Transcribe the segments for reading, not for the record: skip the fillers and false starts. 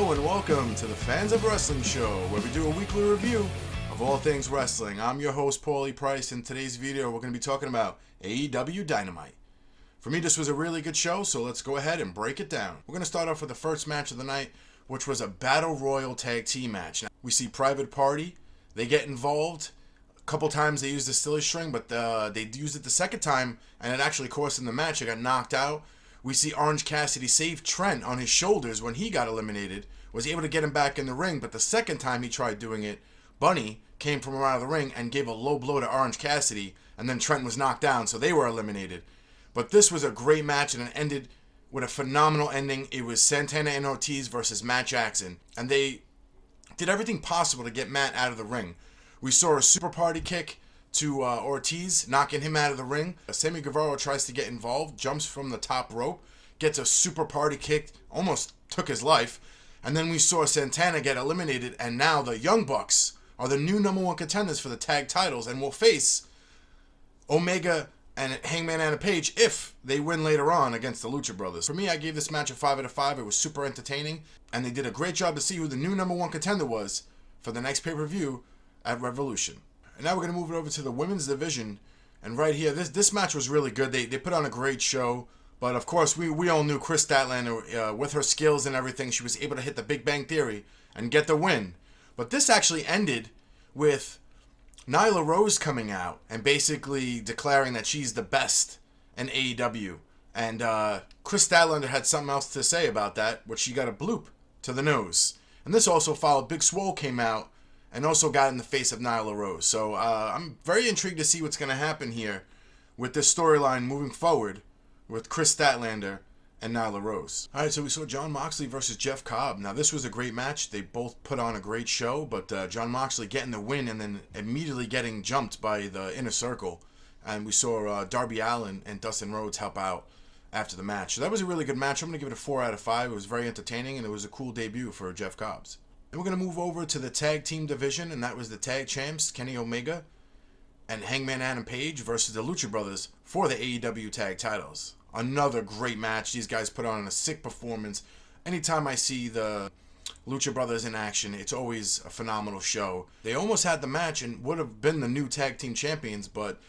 Hello and welcome to the Fans of Wrestling Show, where we do a weekly review of all things wrestling. I'm your host, Paulie Price. In today's video, we're going to be talking about Aew Dynamite. For me, this was a really good show, so let's go ahead and break it down. We're going to start off with the first match of the night, which was a Battle Royal Tag Team match. Now, we see Private Party. They get involved. A couple times they used the silly string, but they used it the second time, and it actually cost them the match. They got knocked out. We see Orange Cassidy save Trent on his shoulders when he got eliminated, was able to get him back in the ring, but the second time he tried doing it, Bunny came from around the ring and gave a low blow to Orange Cassidy, and then Trent was knocked down, so they were eliminated. But this was a great match, and it ended with a phenomenal ending. It was Santana and Ortiz versus Matt Jackson, and they did everything possible to get Matt out of the ring. We saw a super party kick to Ortiz, knocking him out of the ring. Sammy Guevara tries to get involved, jumps from the top rope, gets a super party kick, almost took his life. And then we saw Santana get eliminated, and now the Young Bucks are the new number one contenders for the tag titles and will face Omega and Hangman and Paige if they win later on against the Lucha Brothers. For me, I gave this match a 5 out of 5. It was super entertaining, and they did a great job to see who the new number one contender was for the next pay-per-view at Revolution. And now we're going to move it over to the women's division. And right here, this match was really good. They put on a great show. But of course, we all knew Kris Statlander, with her skills and everything, she was able to hit the Big Bang Theory and get the win. But this actually ended with Nyla Rose coming out and basically declaring that she's the best in AEW. And Kris Statlander had something else to say about that, which she got a bloop to the nose. And this also followed. Big Swole came out and also got in the face of Nyla Rose. So I'm very intrigued to see what's going to happen here with this storyline moving forward with Kris Statlander and Nyla Rose. Alright, so we saw Jon Moxley versus Geoff Cobb. Now, this was a great match. They both put on a great show, but Jon Moxley getting the win and then immediately getting jumped by the Inner Circle. And we saw Darby Allin and Dustin Rhodes help out after the match. So that was a really good match. I'm going to give it a 4 out of 5. It was very entertaining, and it was a cool debut for Geoff Cobb's. And we're going to move over to the tag team division, and that was the tag champs, Kenny Omega and Hangman Adam Page versus the Lucha Brothers for the AEW tag titles. Another great match. These guys put on a sick performance. Anytime I see the Lucha Brothers in action, it's always a phenomenal show. They almost had the match and would have been the new tag team champions, but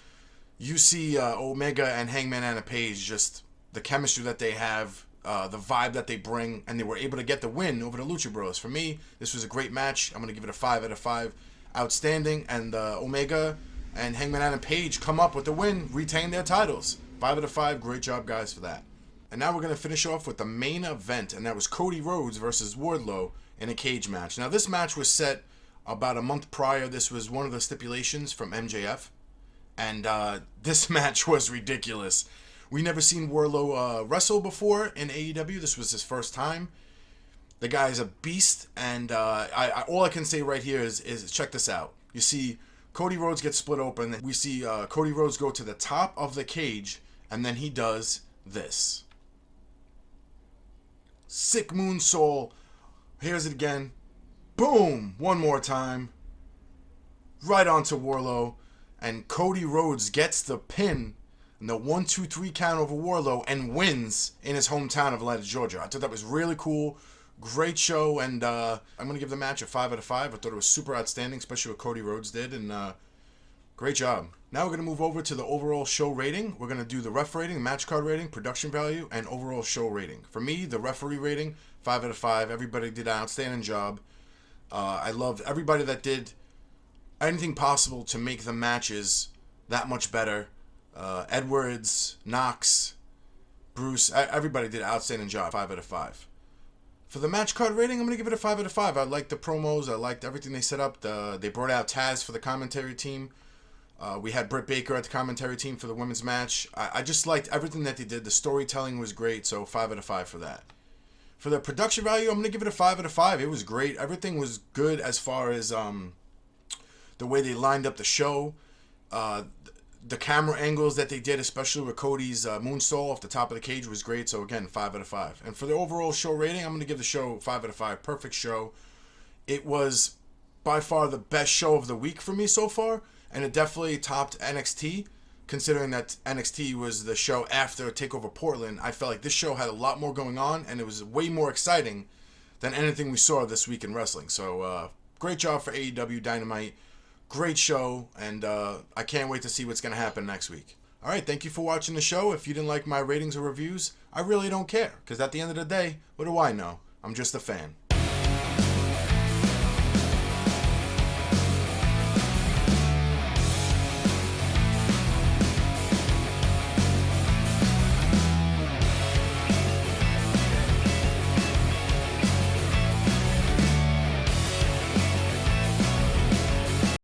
you see Omega and Hangman Adam Page, just the chemistry that they have, the vibe that they bring, and they were able to get the win over the Lucha Bros. For me, this was a great match. I'm going to give it a 5 out of 5. Outstanding. And Omega and Hangman Adam Page come up with the win, retain their titles. 5 out of 5. Great job, guys, for that. And now we're going to finish off with the main event, and that was Cody Rhodes versus Wardlow in a cage match. Now, this match was set about a month prior. This was one of the stipulations from MJF, and this match was ridiculous. We never seen Wardlow wrestle before in AEW. This was his first time. The guy is a beast, and all I can say right here is check this out. You see Cody Rhodes get split open. We see Cody Rhodes go to the top of the cage, and then he does this. Sick moonsault. Here's it again. Boom! One more time. Right onto Wardlow, and Cody Rhodes gets the pin and the 1-2-3 count over Wardlow and wins in his hometown of Atlanta, Georgia. I thought that was really cool. Great show, and I'm going to give the match a 5 out of 5. I thought it was super outstanding, especially what Cody Rhodes did, and great job. Now we're going to move over to the overall show rating. We're going to do the ref rating, match card rating, production value, and overall show rating. For me, the referee rating, 5 out of 5. Everybody did an outstanding job. I loved everybody that did anything possible to make the matches that much better. Edwards, Knox, Bruce, everybody did an outstanding job. 5 out of 5. For the match card rating, I'm going to give it a 5 out of 5. I liked the promos. I liked everything they set up. They brought out Taz for the commentary team. We had Britt Baker at the commentary team for the women's match. I just liked everything that they did. The storytelling was great, so 5 out of 5 for that. For the production value, I'm going to give it a 5 out of 5. It was great. Everything was good as far as the way they lined up the show. The camera angles that they did, especially with Cody's moonsault off the top of the cage, was great. So again, 5 out of 5. And for the overall show rating, I'm going to give the show 5 out of 5. Perfect show. It was by far the best show of the week for me so far, and it definitely topped NXT. Considering that NXT was the show after TakeOver Portland, I felt like this show had a lot more going on, and it was way more exciting than anything we saw this week in wrestling. So great job for AEW Dynamite. Great show, and I can't wait to see what's going to happen next week. All right, thank you for watching the show. If you didn't like my ratings or reviews, I really don't care, because at the end of the day, what do I know? I'm just a fan.